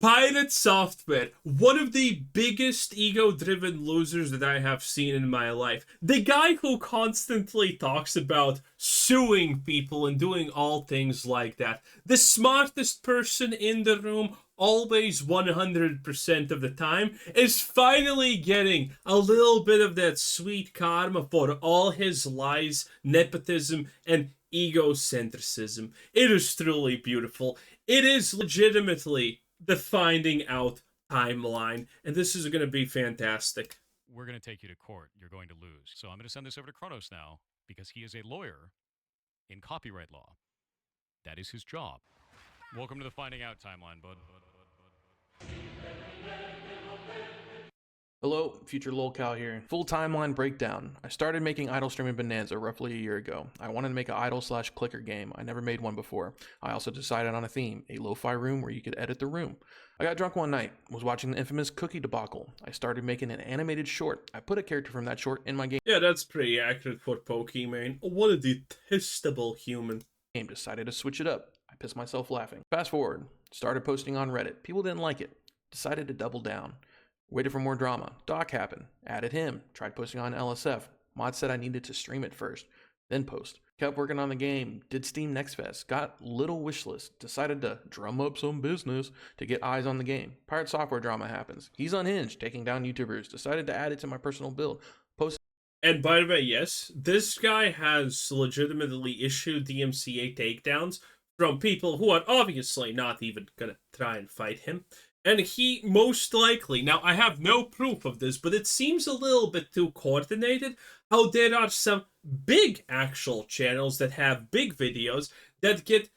PirateSoftware, one of the biggest ego-driven losers that I have seen in my life. The guy who constantly talks about suing people and doing all things like that. The smartest person in the room, always 100% of the time, is finally getting a little bit of that sweet karma for all his lies, nepotism, and egocentrism. It is truly beautiful. It is legitimately the finding out timeline, and this is going to be fantastic. We're going to take you to court. You're going to lose. So I'm going to send this over to Kronos now because he is a lawyer in copyright law. That is his job. Welcome to the finding out timeline, bud. Hello, future lolcow here. Full timeline breakdown. I started making idle streaming Bonanza roughly a year ago. I wanted to make an idle/clicker game. I never made one before. I also decided on a theme, a lo-fi room where you could edit the room. I got drunk one night, was watching the infamous cookie debacle. I started making an animated short. I put a character from that short in my game. Yeah, that's pretty accurate for Pokemon. What a detestable human. Decided to switch it up. I pissed myself laughing. Fast forward, started posting on Reddit. People didn't like it. Decided to double down. Waited for more drama. Doc happened. Added him. Tried posting on LSF. Mod said I needed to stream it first, then post. Kept working on the game. Did Steam Next Fest. Got little wish list. Decided to drum up some business to get eyes on the game. PirateSoftware drama happens. He's unhinged, taking down YouTubers. Decided to add it to my personal build. And by the way, yes, this guy has legitimately issued DMCA takedowns from people who are obviously not even gonna try and fight him. And he most likely, now I have no proof of this, but it seems a little bit too coordinated, how there are some big actual channels that have big videos that get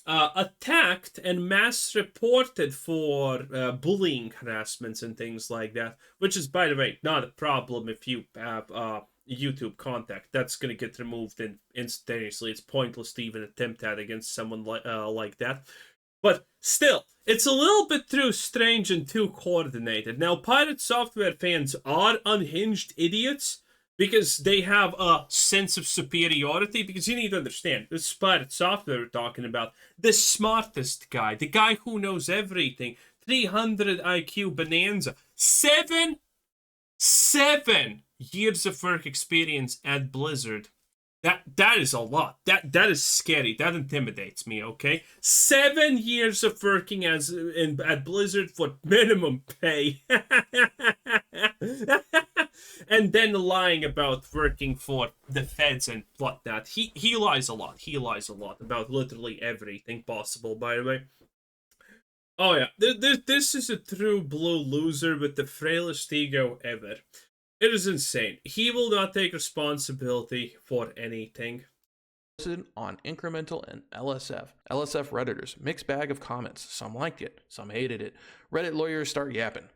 attacked and mass reported for bullying harassments and things like that, which is, by the way, not a problem if you have YouTube contact. That's going to get removed instantaneously. It's pointless to even attempt that against someone like that. But still, it's a little bit too strange and too coordinated. Now, PirateSoftware fans are unhinged idiots because they have a sense of superiority. Because you need to understand, this is PirateSoftware we're talking about. The smartest guy, the guy who knows everything. 300 IQ Bonanza. Seven years of work experience at Blizzard. That is a lot. That is scary. That intimidates me, okay? 7 years of working at Blizzard for minimum pay. And then lying about working for the feds and whatnot. He lies a lot. He lies a lot about literally everything possible, by the way. Oh yeah, this is a true blue loser with the frailest ego ever. It is insane. He will not take responsibility for anything. On Incremental and LSF. LSF Redditors, mixed bag of comments. Some liked it, some hated it. Reddit lawyers start yapping.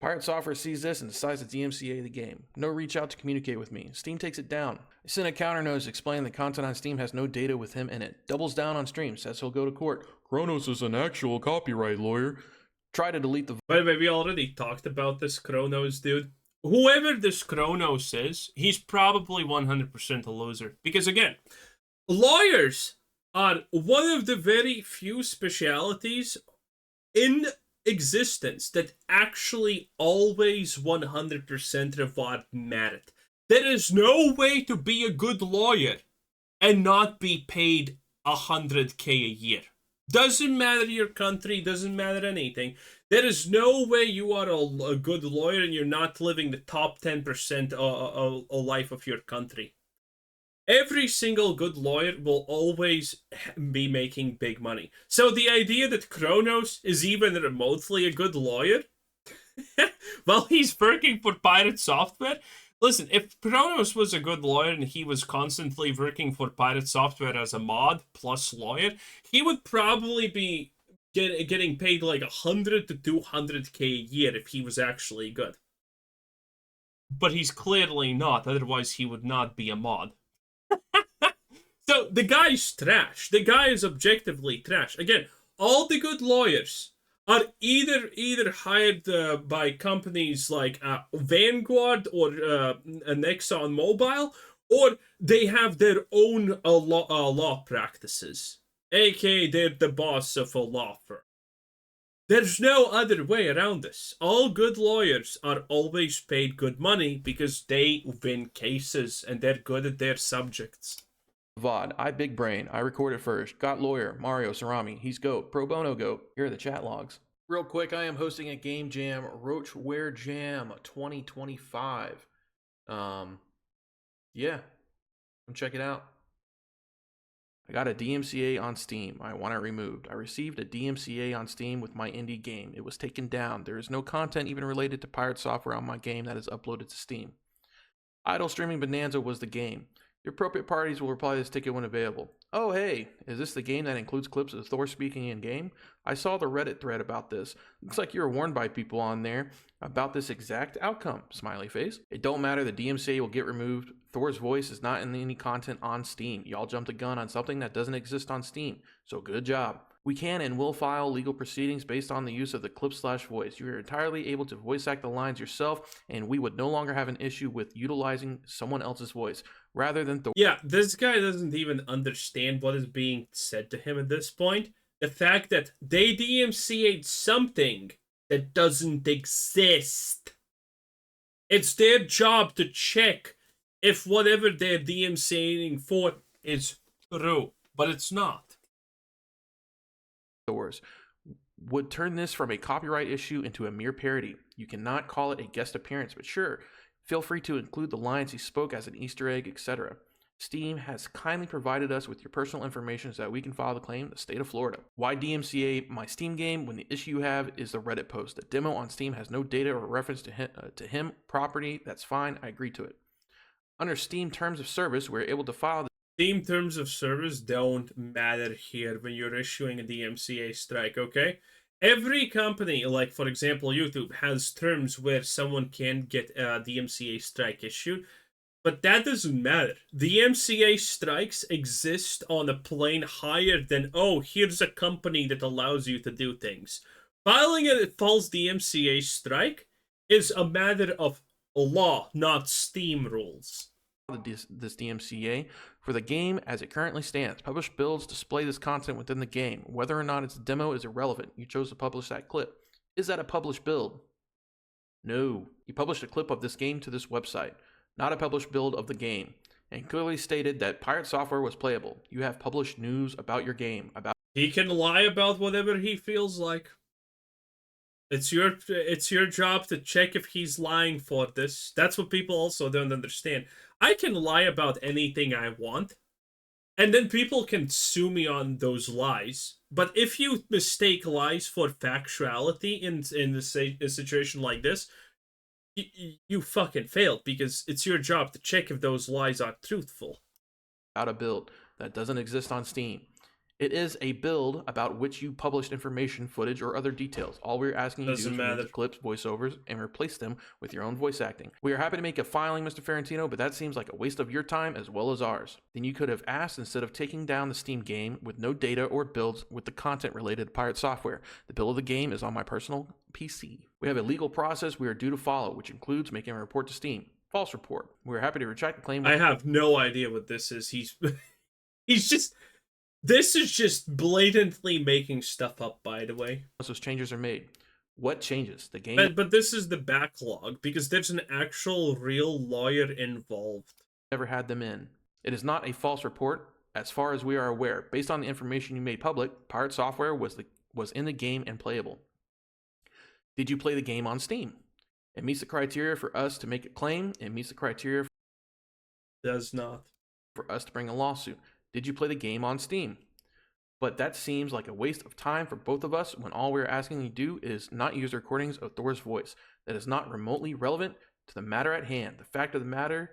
PirateSoftware sees this and decides to DMCA the game. No reach out to communicate with me. Steam takes it down. I sent a counter notice explaining the content on Steam has no data with him in it. Doubles down on stream, says he'll go to court. Kronos is an actual copyright lawyer. Try to delete the... By the way, we already talked about this Kronos dude. Whoever this Kronos is, he's probably 100% a loser. Because again, lawyers are one of the very few specialities in existence that actually always 100% reward merit. There is no way to be a good lawyer and not be paid 100K a year. Doesn't matter your country, doesn't matter anything. There is no way you are a good lawyer and you're not living the top 10% of life of your country. Every single good lawyer will always be making big money. So the idea that Kronos is even remotely a good lawyer, while he's working for PirateSoftware, listen, if Kronos was a good lawyer and he was constantly working for PirateSoftware as a mod plus lawyer, he would probably be getting paid like 100 to 200K a year if he was actually good. But he's clearly not, otherwise he would not be a mod. So the guy's trash. The guy is objectively trash. Again, all the good lawyers are either hired by companies like Vanguard or Nexon Mobile, or they have their own law practices. AKA they're the boss of a law firm. There's no other way around this. All good lawyers are always paid good money because they win cases and they're good at their subjects. VOD, I big brain. I recorded first. Got lawyer. Mario Cerami. He's GOAT. Pro bono GOAT. Here are the chat logs. Real quick, I am hosting a game jam, Roachware Jam 2025. Yeah, come check it out. I got a DMCA on Steam. I want it removed. I received a DMCA on Steam with my indie game. It was taken down. There is no content even related to PirateSoftware on my game that is uploaded to Steam. Idle Streaming Bonanza was the game. The appropriate parties will reply to this ticket when available. Oh hey, is this the game that includes clips of Thor speaking in game? I saw the Reddit thread about this. Looks like you were warned by people on there about this exact outcome. Smiley face. It don't matter, the DMCA will get removed. Thor's voice is not in any content on Steam. Y'all jumped the gun on something that doesn't exist on Steam. So good job. We can and will file legal proceedings based on the use of the clip/voice. You are entirely able to voice act the lines yourself, and we would no longer have an issue with utilizing someone else's voice rather than Thor. Yeah, this guy doesn't even understand what is being said to him at this point. The fact that they DMCA'd something that doesn't exist. It's their job to check if whatever they're DMCAing for is true, but it's not. Thor's would turn this from a copyright issue into a mere parody. You cannot call it a guest appearance, but sure, feel free to include the lines he spoke as an Easter egg, etc. Steam has kindly provided us with your personal information so that we can file the claim in the state of Florida. Why DMCA my Steam game when the issue you have is the Reddit post? The demo on Steam has no data or reference to him property. That's fine. I agree to it. Under Steam Terms of Service, we're able to file the Steam terms of service don't matter here when you're issuing a DMCA strike, okay? Every company, like for example YouTube, has terms where someone can get a DMCA strike issued, but that doesn't matter. DMCA strikes exist on a plane higher than, oh, here's a company that allows you to do things. Filing a false DMCA strike is a matter of law, not Steam rules. This DMCA for the game as it currently stands. Published builds display this content within the game. Whether or not it's a demo is irrelevant. You chose to publish that clip. Is that a published build? No. You published a clip of this game to this website, not a published build of the game, and clearly stated that PirateSoftware was playable. You have published news about your game. He can lie about whatever he feels like. It's your job to check if he's lying for this. That's what people also don't understand. I can lie about anything I want, and then people can sue me on those lies. But if you mistake lies for factuality in a situation like this, you fucking failed, because it's your job to check if those lies are truthful. About a build that doesn't exist on Steam. It is a build about which you published information, footage, or other details. All we're asking you to do is remove the clips, voiceovers, and replace them with your own voice acting. We are happy to make a filing, Mr. Ferrantino, but that seems like a waste of your time as well as ours. Then you could have asked instead of taking down the Steam game with no data or builds with the content related to PirateSoftware. The build of the game is on my personal PC. We have a legal process we are due to follow, which includes making a report to Steam. False report. We are happy to retract the claim. I have no idea what this is. He's just... This is just blatantly making stuff up, by the way. Once those changes are made. What changes? The game... But this is the backlog, because there's an actual real lawyer involved. Never had them in. It is not a false report, as far as we are aware. Based on the information you made public, PirateSoftware was in the game and playable. Did you play the game on Steam? It meets the criteria for us to make a claim. It meets the criteria... Does not. For us to bring a lawsuit. Did you play the game on Steam? But that seems like a waste of time for both of us when all we're asking you to do is not use recordings of Thor's voice. That is not remotely relevant to the matter at hand. The fact of the matter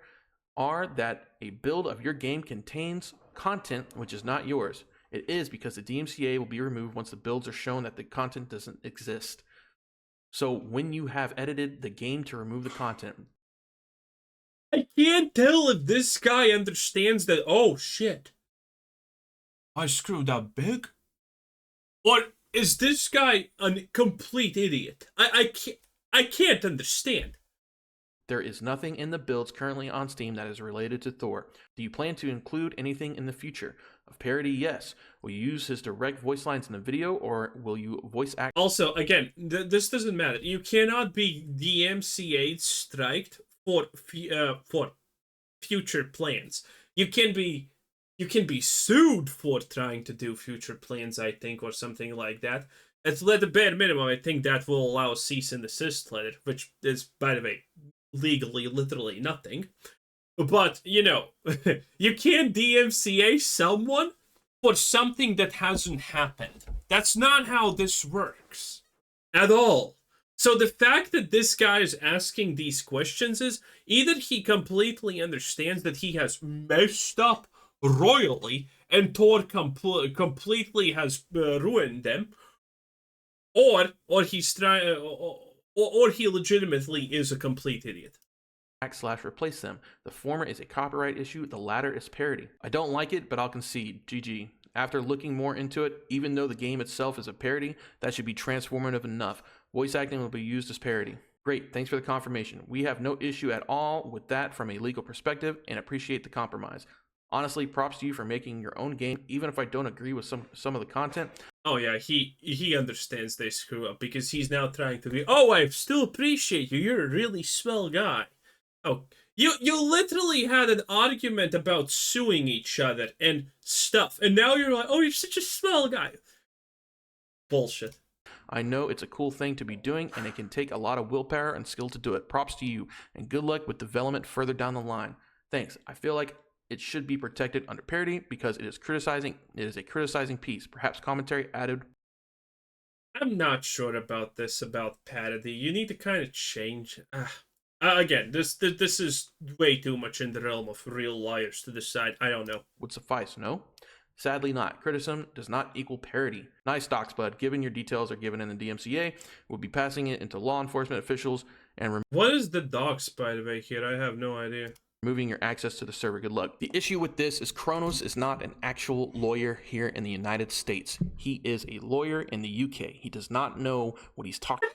are that a build of your game contains content which is not yours. It is because the DMCA will be removed once the builds are shown that the content doesn't exist. So when you have edited the game to remove the content... I can't tell if this guy understands that, oh shit, I screwed up big? Or is this guy a complete idiot? I can't understand. There is nothing in the builds currently on Steam that is related to Thor. Do you plan to include anything in the future? Of parody, yes. Will you use his direct voice lines in the video, or will you voice act? Also, again, this doesn't matter. You cannot be DMCA striked for future plans. You can be sued for trying to do future plans, I think, or something like that. At the bare minimum, I think that will allow a cease and desist letter, which is, by the way, legally literally nothing. But, you know, you can't DMCA someone for something that hasn't happened. That's not how this works. At all. So the fact that this guy is asking these questions is either he completely understands that he has messed up royally and Thor completely has ruined them, or he's trying, or he legitimately is a complete idiot. / replace them. The former is a copyright issue, the latter is parody. I don't like it, but I'll concede. GG. After looking more into it, even though the game itself is a parody, that should be transformative enough. Voice acting will be used as parody. Great, thanks for the confirmation. We have no issue at all with that from a legal perspective and appreciate the compromise. Honestly, props to you for making your own game, even if I don't agree with some of the content. Oh yeah, he understands they screw up because he's now trying to be, oh, I still appreciate you, you're a really swell guy. Oh, you literally had an argument about suing each other and stuff, and now you're like, oh, you're such a swell guy. Bullshit. I know it's a cool thing to be doing, and it can take a lot of willpower and skill to do it. Props to you, and good luck with development further down the line. Thanks. I feel like it should be protected under parody because it is a criticizing piece. Perhaps commentary added. I'm not sure about this, about parody. You need to kind of change. Again, this is way too much in the realm of real liars to decide. I don't know. Would suffice, no? Sadly not. Criticism does not equal parody. Nice docs, bud. Given your details are given in the DMCA, we'll be passing it into law enforcement officials and what is the docs, by the way, here? I have no idea. Removing your access to the server. Good luck. The issue with this is Kronos is not an actual lawyer here in the United States. He is a lawyer in the UK. He does not know what he's talking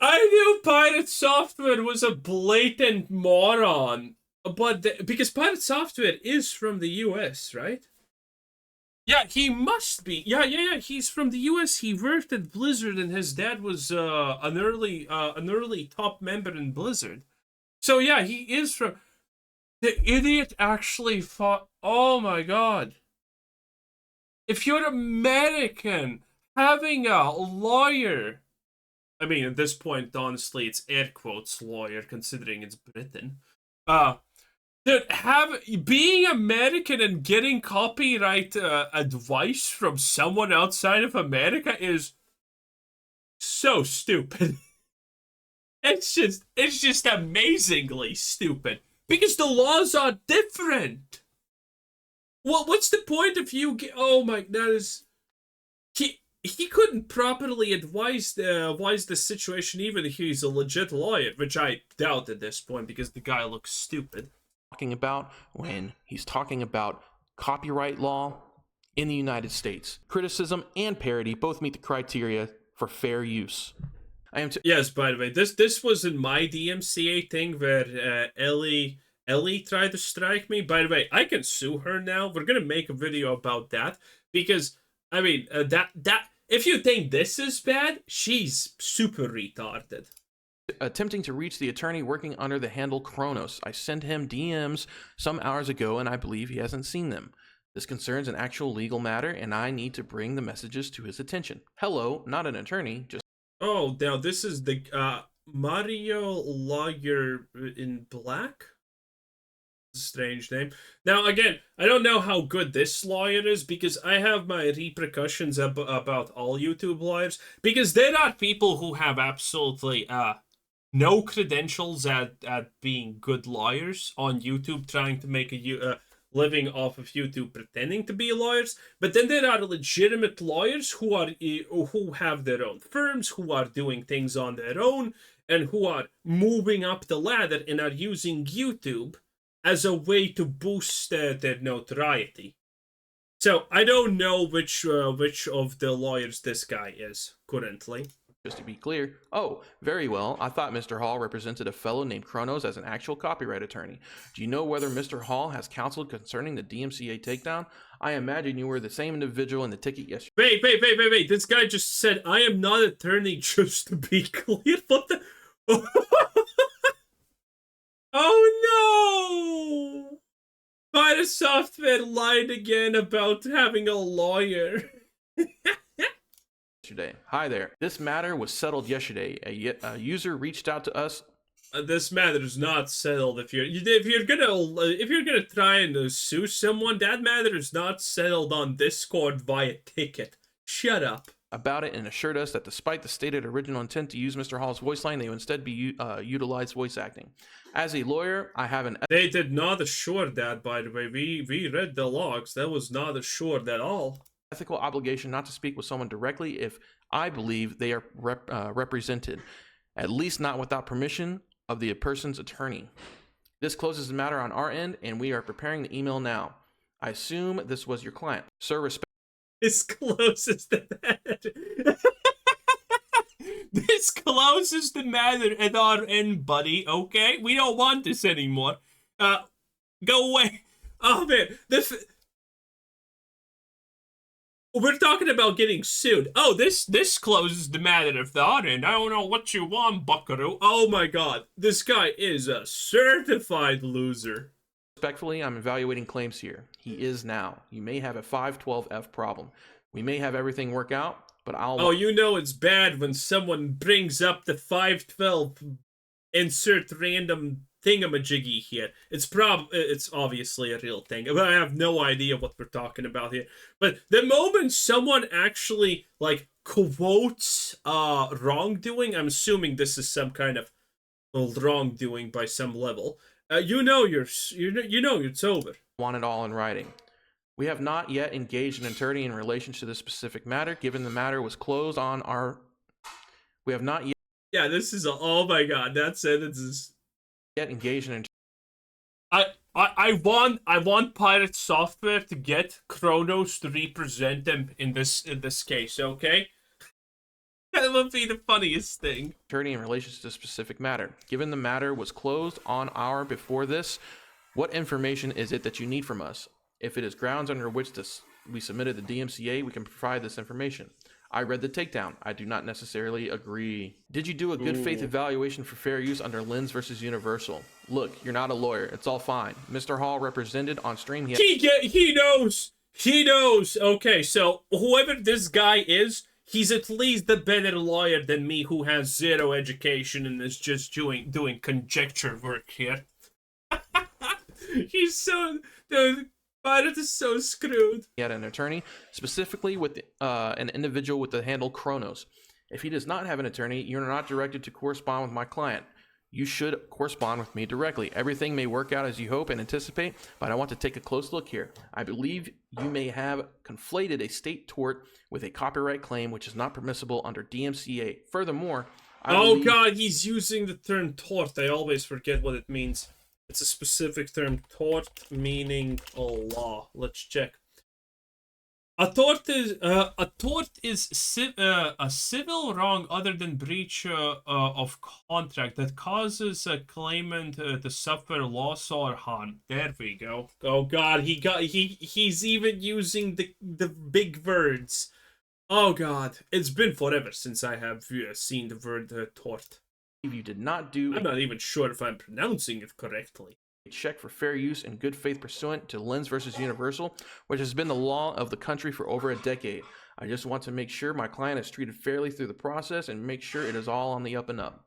I knew PirateSoftware was a blatant moron, but because PirateSoftware is from the US, right? Yeah, he must be. Yeah. He's from the US. He worked at Blizzard, and his dad was an early top member in Blizzard. So yeah, he is from. The idiot actually fought. Oh my god! If you're American, having a lawyer. I mean, at this point, honestly, it's air quotes lawyer, considering it's Britain. Dude, being American and getting copyright advice from someone outside of America is so stupid. It's just amazingly stupid because the laws are different. What's the point if you get? Oh my, that is. He couldn't properly advise the situation even if he's a legit lawyer, which I doubt at this point because the guy looks stupid. Talking about when he's talking about copyright law in the United States. Criticism and parody both meet the criteria for fair use. Yes, by the way, this was in my DMCA thing where Ellie tried to strike me. By the way, I can sue her now. We're gonna make a video about that because I mean that if you think this is bad, she's super retarded. Attempting to reach the attorney working under the handle Kronos. I sent him DMs some hours ago and I believe he hasn't seen them. This concerns an actual legal matter and I need to bring the messages to his attention. Hello, not an attorney, just... Oh, now this is the Mario Lawyer in Black? Strange name. Now, again, I don't know how good this lawyer is because I have my repercussions about all YouTube lawyers because there are people who have absolutely no credentials at being good lawyers on YouTube trying to make a living off of YouTube pretending to be lawyers, but then there are legitimate lawyers who have their own firms, who are doing things on their own, and who are moving up the ladder and are using YouTube as a way to boost their notoriety. So I don't know which of the lawyers this guy is currently. Just to be clear, oh, very well. I thought Mr. Hall represented a fellow named Kronos as an actual copyright attorney. Do you know whether Mr. Hall has counseled concerning the DMCA takedown? I imagine you were the same individual in the ticket yesterday. Wait. This guy just said, I am not attorney, just to be clear. What the? Oh no! PirateSoftware lied again about having a lawyer. Hi there. This matter was settled yesterday. A user reached out to us. This matter is not settled. If you're gonna try and sue someone, that matter is not settled on Discord via ticket. Shut up. About it and assured us that despite the stated original intent to use Mr. Hall's voice line, they would instead be utilize voice acting. As a lawyer, I have an... They did not assure that, by the way. We read the logs. That was not assured at all. Ethical obligation not to speak with someone directly if I believe they are represented, at least not without permission of the person's attorney. This closes the matter on our end, and we are preparing the email now. I assume this was your client. Sir, respect. This closes the matter. This closes the matter at our end, buddy, okay? We don't want this anymore. Go away. Oh, man. We're talking about getting sued. Oh, this closes the matter at our end. I don't know what you want, buckaroo. Oh, my God. This guy is a certified loser. Respectfully, I'm evaluating claims here. He is now. You may have a 512F problem. We may have everything work out, but I'll... Oh, you know it's bad when someone brings up the 512 insert random thingamajiggy here. It's obviously a real thing. I have no idea what we're talking about here. But the moment someone actually, like, quotes wrongdoing, I'm assuming this is some kind of wrongdoing by some level. You know it's over. Want it all in writing. We have not yet engaged an attorney in relation to this specific matter, given the matter was closed on our... We have not yet... Yeah, this is oh my God, that sentence is... Yet engaged in... I want PirateSoftware to get Kronos to represent them in this case, okay? That would be the funniest thing. Attorney in relation to this specific matter. Given the matter was closed on our before this, what information is it that you need from us? If it is grounds under which we submitted the DMCA, we can provide this information. I read the takedown. I do not necessarily agree. Did you do a good faith evaluation for fair use under Lens versus Universal? Look, you're not a lawyer. It's all fine. Mr. Hall represented on stream. He knows. He knows. Okay, so whoever this guy is, he's at least a better lawyer than me, who has zero education and is just doing conjecture work here. He's so... Pirate is so screwed. He had an attorney, specifically with an individual with the handle Kronos. If he does not have an attorney, you're not directed to correspond with my client. You should correspond with me directly. Everything may work out as you hope and anticipate, but I want to take a close look here. I believe you may have conflated a state tort with a copyright claim, which is not permissible under DMCA. Furthermore, God, he's using the term tort. I always forget what it means. It's a specific term, tort, meaning a law. Let's check. A tort is a civil wrong other than breach of contract that causes a claimant to suffer loss or harm. There we go. Oh God, he's even using the big words. Oh God, it's been forever since I have seen the word tort. You did not do... I'm not even sure if I'm pronouncing it correctly. A check for fair use and good faith pursuant to Lens versus Universal, which has been the law of the country for over a decade. I just want to make sure my client is treated fairly through the process and make sure it is all on the up and up.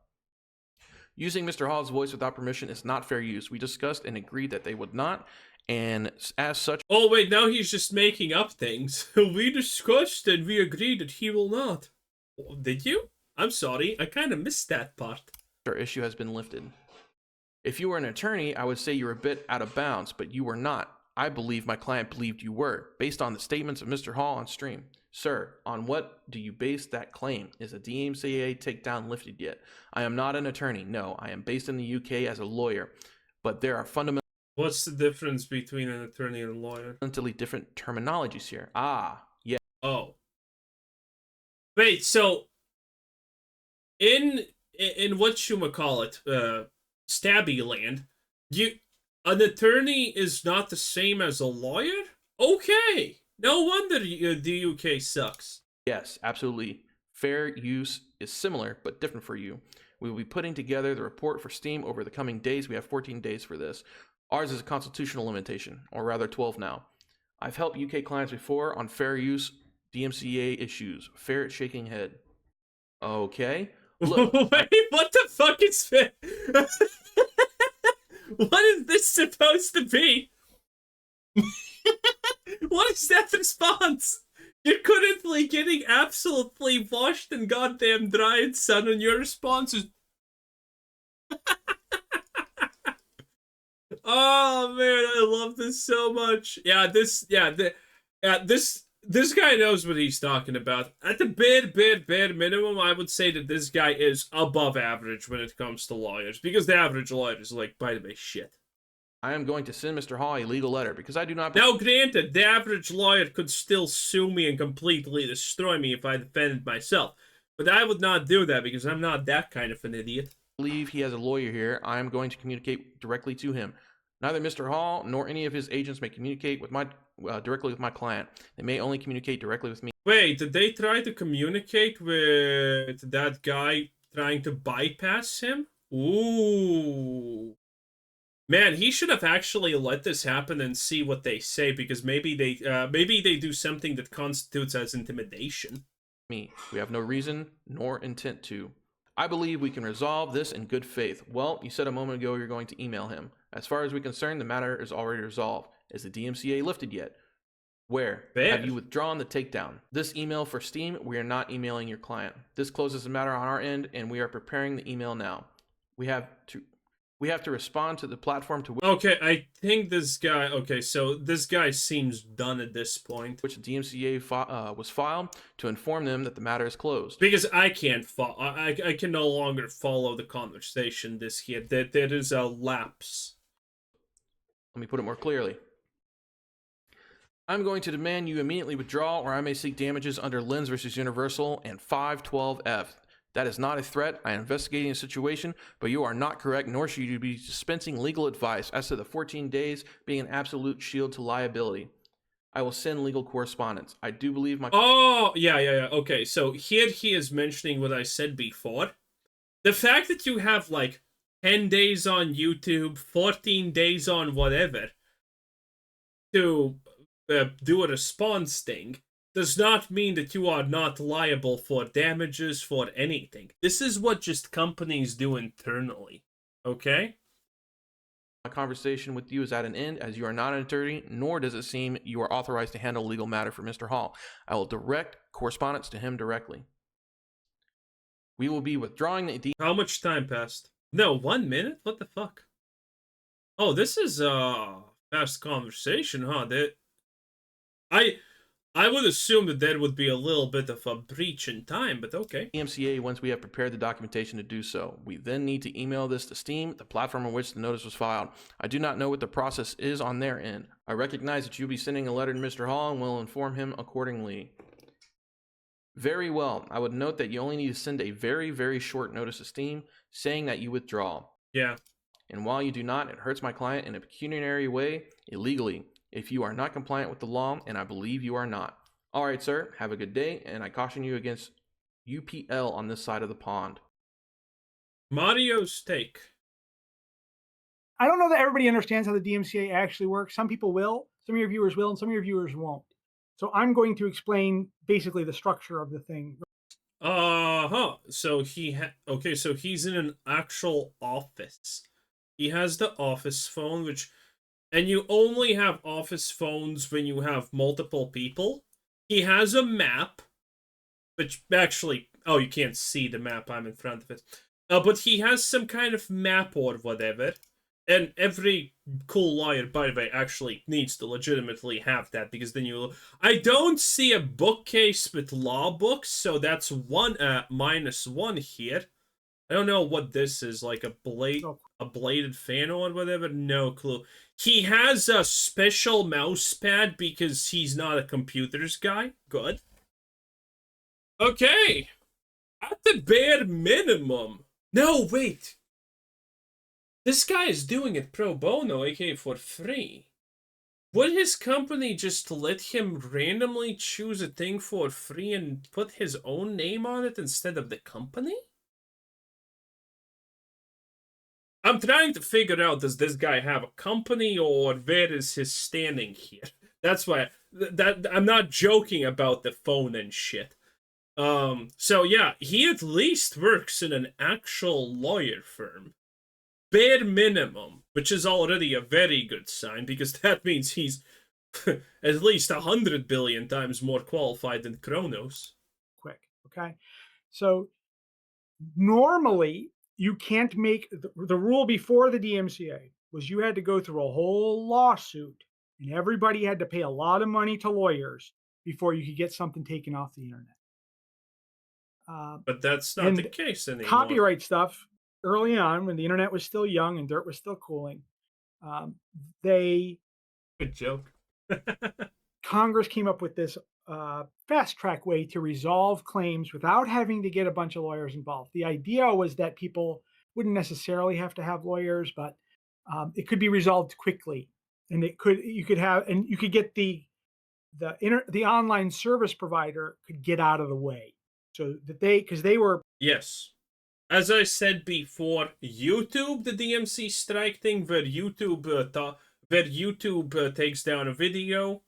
Using Mr. Hall's voice without permission is not fair use. We discussed and agreed that they would not, and as such... Oh wait, now he's just making up things. We discussed and we agreed that he will not. Did you? I'm sorry, I kind of missed that part. Our issue has been lifted. If you were an attorney, I would say you were a bit out of bounds, but you were not. I believe my client believed you were, based on the statements of Mr. Hall on stream. Sir, on what do you base that claim? Is a DMCA takedown lifted yet? I am not an attorney. No, I am based in the UK as a lawyer, but there are fundamental... What's the difference between an attorney and a lawyer? Fundamentally different terminologies here. Ah, yeah. Oh. Wait, so... in what you call it, stabby land, an attorney is not the same as a lawyer. Okay, no wonder the UK sucks. Yes, absolutely. Fair use is similar, but different for you. We will be putting together the report for Steam over the coming days. We have 14 days for this. Ours is a constitutional limitation, or rather 12 now. I've helped UK clients before on fair use DMCA issues. Ferret shaking head. Okay. Look, Wait, what the fuck is that? What is this supposed to be? What is that response? You're currently getting absolutely washed and goddamn dried, son, and your response is... Oh man, I love this so much. This guy knows what he's talking about. At the bare minimum, I would say that this guy is above average when it comes to lawyers, because the average lawyer is like, by the way, shit. I am going to send Mr. Hall a legal letter because I do not... Now, granted, the average lawyer could still sue me and completely destroy me if I defended myself, but I would not do that because I'm not that kind of an idiot. Believe he has a lawyer here. I am going to communicate directly to him. Neither Mr. Hall nor any of his agents may communicate with my directly with my client. They may only communicate directly with me. Wait, did they try to communicate with that guy trying to bypass him? Ooh. Man, he should have actually let this happen and see what they say, because maybe they do something that constitutes as intimidation. We have no reason nor intent to. I believe we can resolve this in good faith. Well, you said a moment ago you're going to email him. As far as we're concerned, the matter is already resolved. Is the DMCA lifted yet? Where? Fair. Have you withdrawn the takedown? This email for Steam, we are not emailing your client. This closes the matter on our end, and we are preparing the email now. We have to respond to the platform to Okay, I think this guy... Okay, so this guy seems done at this point. which the DMCA was filed to inform them that the matter is closed. Because I can't follow... I can no longer follow the conversation this here. There is a lapse. Let me put it more clearly. I'm going to demand you immediately withdraw, or I may seek damages under Lens versus Universal and 512F. That is not a threat. I am investigating the situation, but you are not correct, nor should you be dispensing legal advice as to the 14 days being an absolute shield to liability. I will send legal correspondence. I do believe my... Oh, yeah. Okay, so here he is mentioning what I said before. The fact that you have, like, 10 days on YouTube, 14 days on whatever, to do a response thing, does not mean that you are not liable for damages for anything. This is what just companies do internally, okay? My conversation with you is at an end, as you are not an attorney, nor does it seem you are authorized to handle legal matter for Mr. Hall. I will direct correspondence to him directly. We will be withdrawing the... How much time passed? No, 1 minute? What the fuck? Oh, this is a fast conversation, huh? I would assume that there would be a little bit of a breach in time, but okay. DMCA, once we have prepared the documentation to do so. We then need to email this to Steam, the platform on which the notice was filed. I do not know what the process is on their end. I recognize that you'll be sending a letter to Mr. Hall and will inform him accordingly. Very well. I would note that you only need to send a very, very short notice to Steam saying that you withdraw. Yeah. And while you do not, it hurts my client in a pecuniary way, illegally, if you are not compliant with the law, and I believe you are not. All right, sir, have a good day, and I caution you against UPL on this side of the pond. Mario's take. I don't know that everybody understands how the DMCA actually works. Some people will, some of your viewers will, and some of your viewers won't. So I'm going to explain basically the structure of the thing. So okay, so he's in an actual office. He has the office phone, and you only have office phones when you have multiple people. He has a map, which actually, oh, you can't see the map, I'm in front of it. But he has some kind of map or whatever. And every cool lawyer, by the way, actually needs to legitimately have that, because then I don't see a bookcase with law books, so that's -1 here. I don't know what this is, like a bladed fan or whatever, no clue. He has a special mouse pad because he's not a computers guy. Good. Okay. At the bare minimum. No, wait. This guy is doing it pro bono, aka for free. Would his company just let him randomly choose a thing for free and put his own name on it instead of the company? I'm trying to figure out, does this guy have a company or where is his standing here? That's why that I'm not joking about the phone and shit. So yeah, he at least works in an actual lawyer firm. Bare minimum, which is already a very good sign because that means he's at least 100 billion times more qualified than Kronos. Quick, okay? So normally you can't make the rule before the DMCA was you had to go through a whole lawsuit and everybody had to pay a lot of money to lawyers before you could get something taken off the internet. But that's not the And case anymore. copyright stuff early on when the internet was still young and dirt was still cooling, they Good joke. Congress came up with this fast track way to resolve claims without having to get a bunch of lawyers involved. The idea was that people wouldn't necessarily have to have lawyers, but it could be resolved quickly, and you could get the online service provider could get out of the way, so that because they were Yes. As I said before, YouTube, the DMC strike thing, where YouTube takes down a video,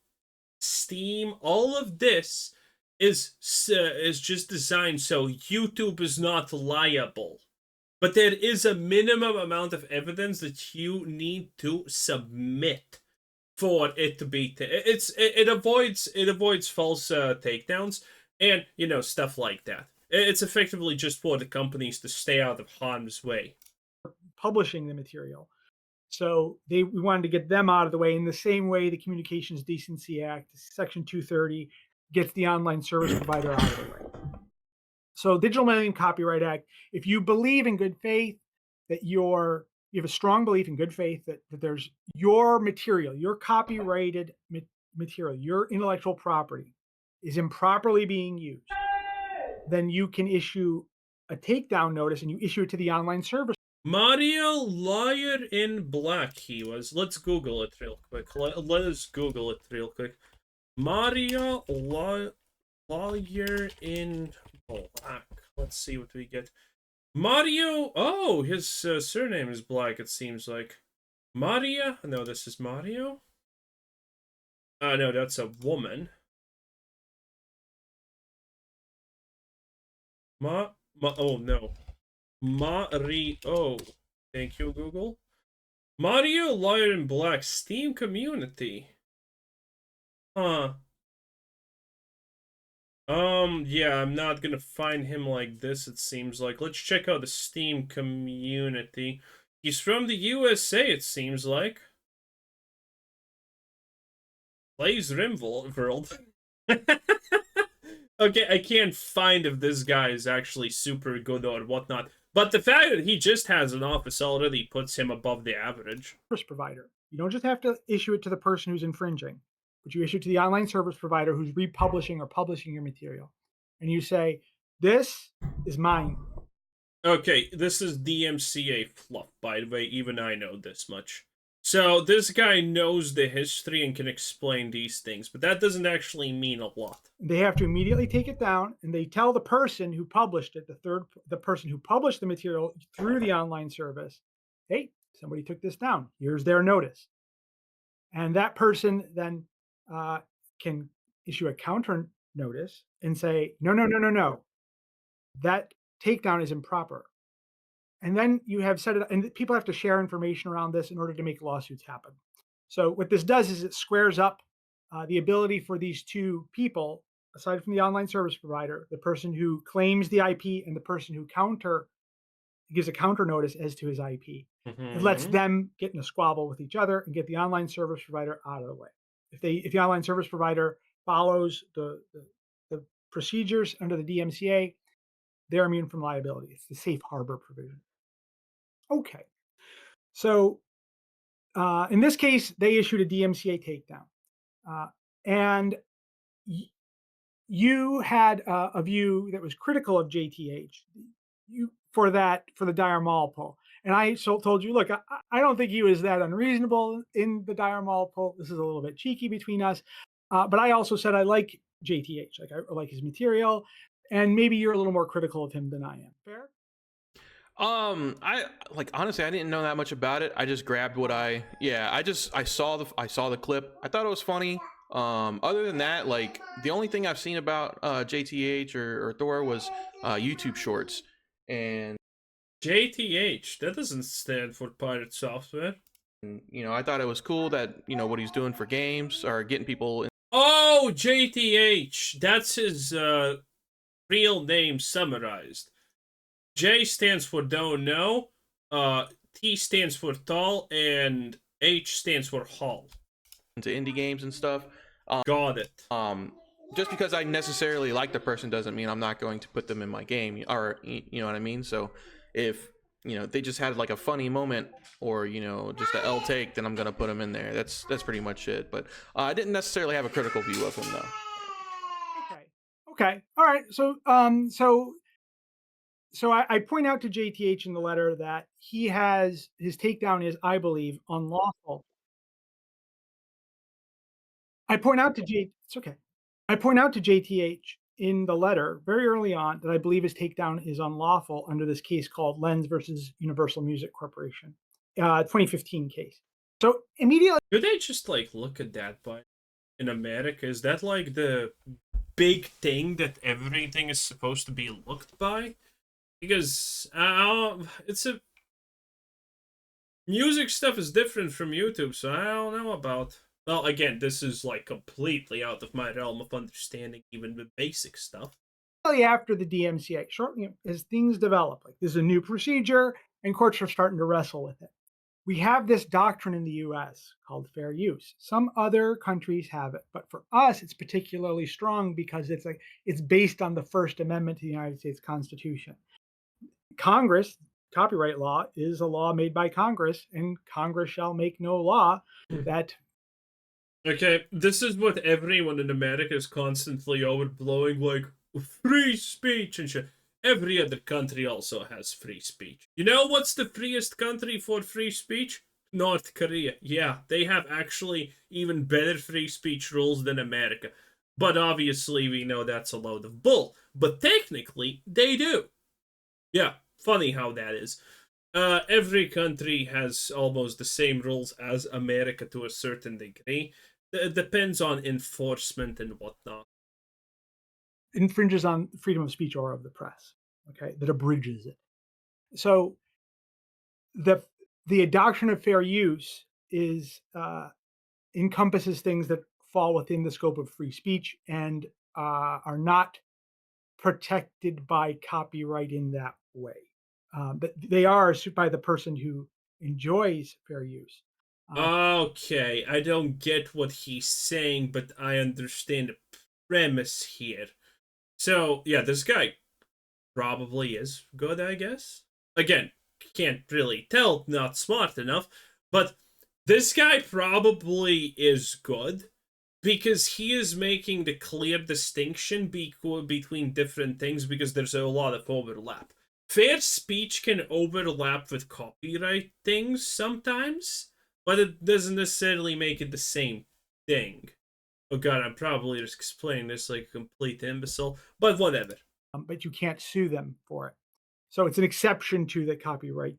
Steam, all of this is just designed so YouTube is not liable. But there is a minimum amount of evidence that you need to submit for it to be. It avoids false takedowns and stuff like that. It's effectively just for the companies to stay out of harm's way. publishing the material. So we wanted to get them out of the way in the same way the Communications Decency Act, Section 230, gets the online service provider out of the way. So Digital Millennium Copyright Act, if you believe in good faith that you have a strong belief in good faith that there's your material, your copyrighted material, your intellectual property is improperly being used, then you can issue a takedown notice and you issue it to the online service. Mario Lawyer in Black, he was. Let's Google it real quick. Let us Google it real quick. Mario Lawyer in Black. Let's see what we get. Mario. Oh, his surname is Black, it seems like. Maria. No, this is Mario. No, that's a woman. Oh, no. Mario. Thank you, Google. Mario Lawyer in Black Steam community. Huh. Yeah, I'm not gonna find him like this, it seems like. Let's check out the Steam community. He's from the USA, it seems like. Plays RimWorld. Okay, I can't find if this guy is actually super good or whatnot. But the fact that he just has an office already puts him above the average. Service provider. You don't just have to issue it to the person who's infringing, but you issue it to the online service provider who's republishing or publishing your material. And you say, this is mine. Okay, this is DMCA fluff, by the way. Even I know this much. So this guy knows the history and can explain these things, but that doesn't actually mean a lot. They have to immediately take it down, and they tell the person who published it, the person who published the material through the online service, hey, somebody took this down. Here's their notice. And that person then can issue a counter notice and say, no, no, no, no, no. That takedown is improper. And then you have set it up, and people have to share information around this in order to make lawsuits happen. So what this does is it squares up the ability for these two people, aside from the online service provider, the person who claims the IP and the person who gives a counter notice as to his IP. It lets them get in a squabble with each other and get the online service provider out of the way. If the online service provider follows the procedures under the DMCA, they're immune from liability. It's the safe harbor provision. Okay. So in this case, they issued a DMCA takedown. And you had a view that was critical of JTH for the Dyer Mall poll. And I told you, look, I don't think he was that unreasonable in the Dyer Mall poll. This is a little bit cheeky between us. But I also said I like JTH, like I like his material. And maybe you're a little more critical of him than I am. Fair? I like honestly, I didn't know that much about it. I just grabbed what I saw the clip. I thought it was funny. Other than that, like the only thing I've seen about JTH or Thor was YouTube shorts, and JTH, that doesn't stand for Pirate Software. I thought it was cool that what he's doing for games or getting people in. Oh, JTH, that's his real name summarized. J stands for don't know, T stands for tall, and H stands for hall. Into indie games and stuff. Got it. Just because I necessarily like the person doesn't mean I'm not going to put them in my game, or you know what I mean. So if they just had like a funny moment or just a L take, then I'm gonna put them in there. That's pretty much it. But I didn't necessarily have a critical view of him though. Okay. All right. So I point out to JTH in the letter that his takedown is, I believe, unlawful. It's okay. I point out to JTH in the letter very early on that I believe his takedown is unlawful under this case called Lenz versus Universal Music Corporation, 2015 case. So immediately, do they just like look at that by in America? Is that like the big thing that everything is supposed to be looked by? Because it's a music stuff is different from YouTube, so I don't know about. Well, again, this is like completely out of my realm of understanding, even the basic stuff. after the DMCA, shortly as things develop, like this is a new procedure, and courts are starting to wrestle with it. We have this doctrine in the U.S. called fair use. Some other countries have it, but for us, it's particularly strong because it's based on the First Amendment to the United States Constitution. Congress, copyright law is a law made by Congress, and Congress shall make no law that. Okay, this is what everyone in America is constantly overblowing, like free speech and shit. Every other country also has free speech. You know what's the freest country for free speech? North Korea. Yeah, they have actually even better free speech rules than America. But obviously, we know that's a load of bull. But technically, they do. Yeah, funny how that is. Every country has almost the same rules as America to a certain degree. It depends on enforcement and whatnot. Infringes on freedom of speech or of the press, okay, that abridges it. So the adoption of fair use encompasses things that fall within the scope of free speech and are not protected by copyright in that way. But they are by the person who enjoys fair use. Okay, I don't get what he's saying, but I understand the premise here. So, yeah, this guy probably is good, I guess. Again, can't really tell, not smart enough, but this guy probably is good because he is making the clear distinction between different things because there's a lot of overlap. Fair speech can overlap with copyright things sometimes, but it doesn't necessarily make it the same thing. Oh god, I'm probably just explaining this like a complete imbecile, but whatever. But you can't sue them for it. So it's an exception to the copyright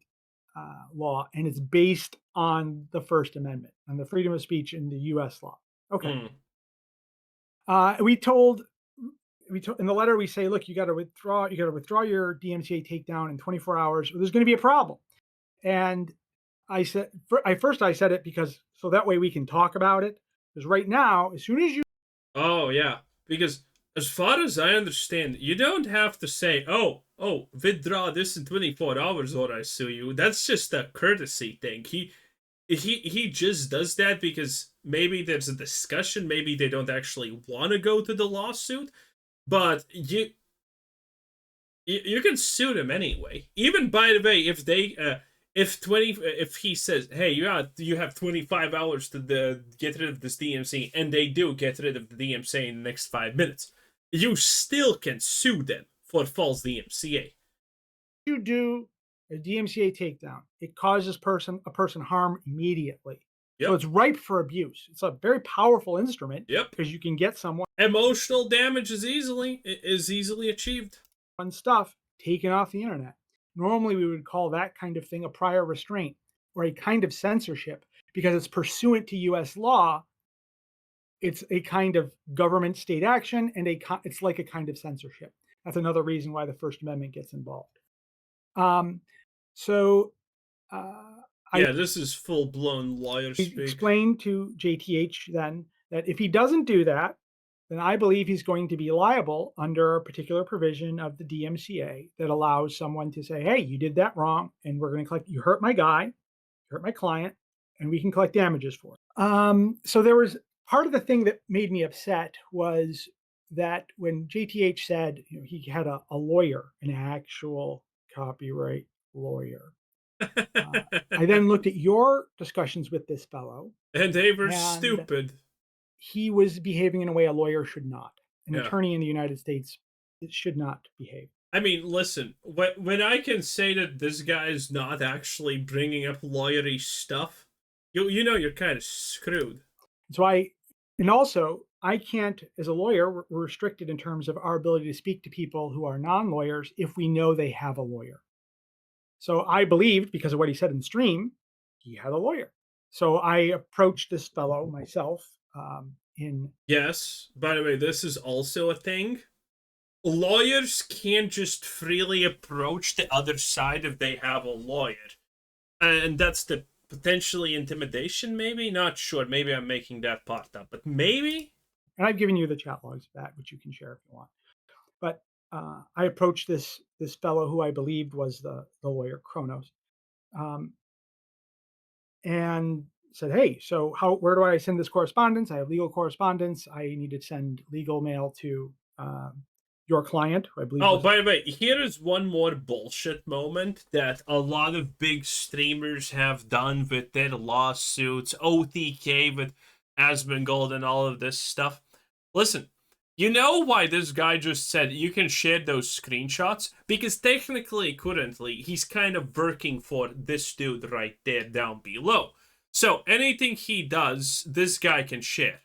law, and it's based on the First Amendment, on the freedom of speech in the U.S. law. Okay. We told in the letter we say, look, you got to withdraw your DMCA takedown in 24 hours, or there's going to be a problem. And I said, I said it because so that way we can talk about it. Because right now, as soon as you. Oh yeah, because as far as I understand, you don't have to say, oh, withdraw this in 24 hours or I sue you. That's just a courtesy thing. He just does that because maybe there's a discussion, maybe they don't actually want to go to the lawsuit, but you can sue them anyway. Even by the way, if they if he says, hey, you have 25 hours to get rid of this DMC, and they do get rid of the DMC in the next 5 minutes, you still can sue them for false DMCA. You do a DMCA takedown, it causes a person harm immediately. So Yep. it's ripe for abuse. It's a very powerful instrument Yep. because you can get someone Emotional damage is easily achieved. stuff taken off the internet. Normally, we would call that kind of thing a prior restraint or a kind of censorship because it's pursuant to U.S. law. It's a kind of government state action, and it's like a kind of censorship. That's another reason why the First Amendment gets involved. So I Yeah, this is full blown lawyer speak. explained to JTH then that if he doesn't do that, then I believe he's going to be liable under a particular provision of the DMCA that allows someone to say, "Hey, you did that wrong, and we're going to collect. You hurt my guy, you hurt my client, and we can collect damages for it." So there was part of the thing that made me upset was that when JTH said he had a lawyer, an actual copyright lawyer. I then looked at your discussions with this fellow. And they were and stupid. He was behaving in a way a lawyer should not. An Yeah. attorney in the United States should not behave. I mean, listen, when I can say that this guy is not actually bringing up lawyery stuff, you know you're kind of screwed. So I can't, as a lawyer, we're restricted in terms of our ability to speak to people who are non-lawyers if we know they have a lawyer. So I believed, because of what he said in stream, he had a lawyer. So I approached this fellow myself in Yes, by the way, this is also a thing. Lawyers can't just freely approach the other side if they have a lawyer. And that's the potentially intimidation, maybe? Not sure. Maybe I'm making that part up, but maybe? and I've given you the chat logs of that, which you can share if you want. But I approached this fellow who I believed was the lawyer, Kronos, and said, "Hey, so where do I send this correspondence? I have legal correspondence. I need to send legal mail to your client, who I believe." Oh, by the way, here is one more bullshit moment that a lot of big streamers have done with their lawsuits, OTK with Asmongold and all of this stuff. Listen, you know why this guy just said you can share those screenshots? Because technically, currently, he's kind of working for this dude right there down below. So anything he does, this guy can share.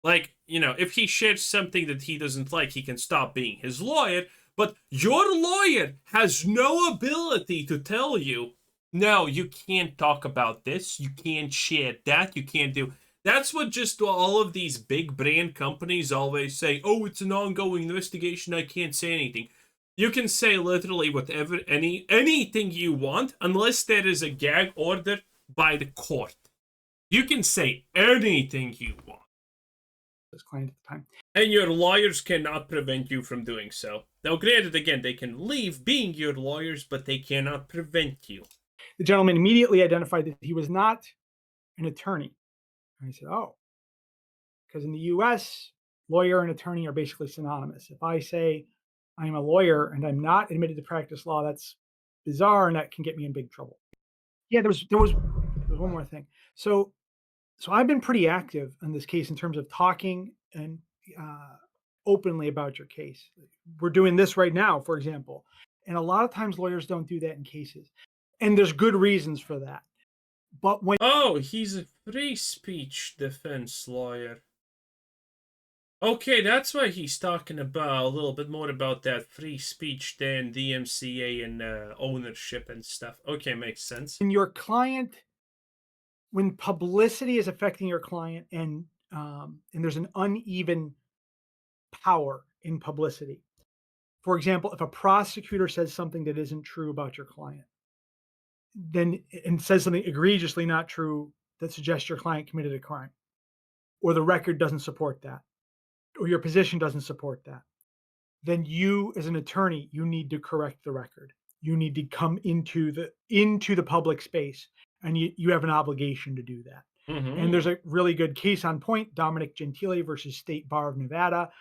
Like, if he shares something that he doesn't like, he can stop being his lawyer. But your lawyer has no ability to tell you, no, you can't talk about this, you can't share that, you can't do. That's what just all of these big brand companies always say. Oh, it's an ongoing investigation, I can't say anything. You can say literally whatever, anything you want, unless there is a gag order by the court. You can say anything you want. This client at the time. And your lawyers cannot prevent you from doing so. Now, granted, again, they can leave being your lawyers, but they cannot prevent you. The gentleman immediately identified that he was not an attorney. And I said, "Oh, because in the US, lawyer and attorney are basically synonymous. If I say I'm a lawyer and I'm not admitted to practice law, that's bizarre, and that can get me in big trouble." Yeah, there was one more thing. So I've been pretty active in this case in terms of talking and openly about your case. We're doing this right now, for example, and a lot of times lawyers don't do that in cases, and there's good reasons for that. But when he's a free speech defense lawyer. Okay, that's why he's talking about a little bit more about that free speech than DMCA and ownership and stuff. Okay, makes sense. when publicity is affecting your client and there's an uneven power in publicity. For example, if a prosecutor says something that isn't true about your client, and says something egregiously not true that suggests your client committed a crime, or the record doesn't support that, or your position doesn't support that, then you, as an attorney, you need to correct the record. You need to come into the public space, and you have an obligation to do that. Mm-hmm. And there's a really good case on point: Dominic Gentile versus State Bar of Nevada.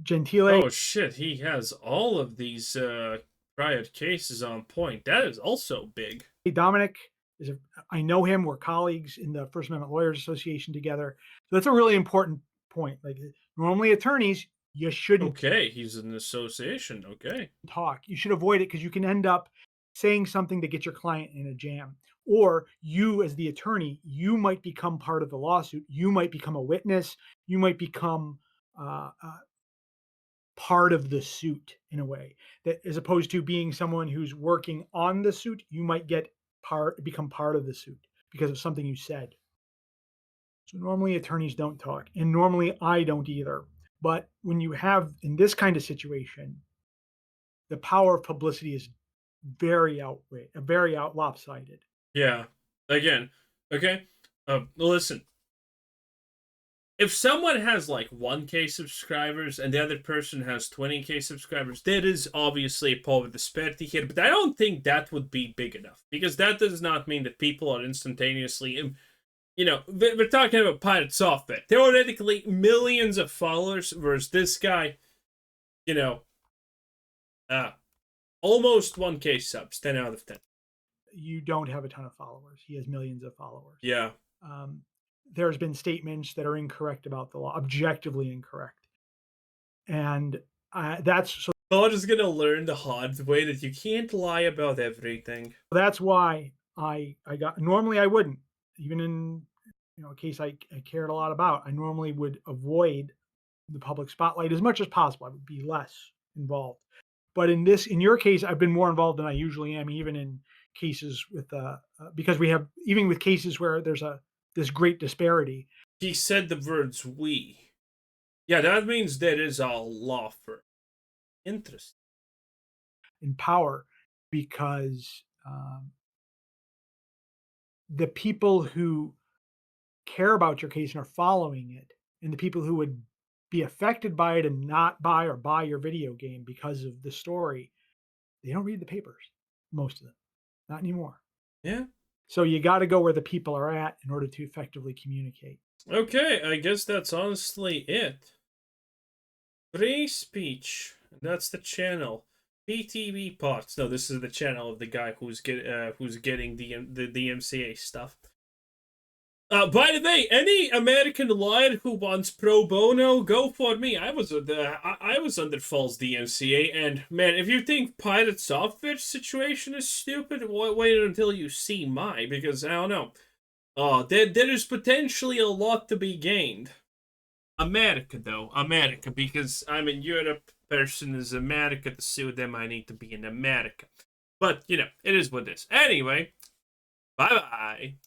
Gentile. Oh shit, he has all of these prior cases on point. That is also big. Dominic I know him. We're colleagues in the First Amendment Lawyers Association together. So that's a really important point. Like, Normally, attorneys, you shouldn't Okay, he's an association. Okay. talk. You should avoid it because you can end up saying something to get your client in a jam. Or you, as the attorney, you might become part of the lawsuit. You might become a witness. You might become part of the suit in a way that, as opposed to being someone who's working on the suit, you might become part of the suit because of something you said. So normally attorneys don't talk, and normally I don't either. But when you have in this kind of situation, the power of publicity is very out lopsided. Yeah. Again. Okay. Listen. If someone has like 1K subscribers and the other person has 20K subscribers, there is obviously a power disparity here, but I don't think that would be big enough because that does not mean that people are instantaneously, we're talking about PirateSoftware. Theoretically, millions of followers versus this guy, you know, almost 1K subs, 10 out of 10. You don't have a ton of followers. He has millions of followers. Yeah. There's been statements that are incorrect about the law, objectively incorrect. And Todd is gonna learn the hard way that you can't lie about everything. that's why I got, normally I wouldn't, even in a case I cared a lot about, I normally would avoid the public spotlight as much as possible. I would be less involved. But in your case, I've been more involved than I usually am, even in cases with because we have, even with cases where there's this great disparity. He said the words "we." Yeah, that means there is a law firm. Interesting. In power, because the people who care about your case and are following it, and the people who would be affected by it and not buy your video game because of the story, they don't read the papers, most of them, not anymore. Yeah. So you got to go where the people are at in order to effectively communicate. Okay, I guess that's honestly it. Free speech. That's the channel. PTV parts. No, this is the channel of the guy who's getting the DMCA stuff. By the way, any American lawyer who wants pro bono, go for me. I was under false DMCA, and man, if you think PirateSoftware situation is stupid, wait until you see mine, because I don't know. There is potentially a lot to be gained. America, though. America, because I'm in Europe. Person is America. To sue them, I need to be in America. But, it is what it is. Anyway, bye-bye.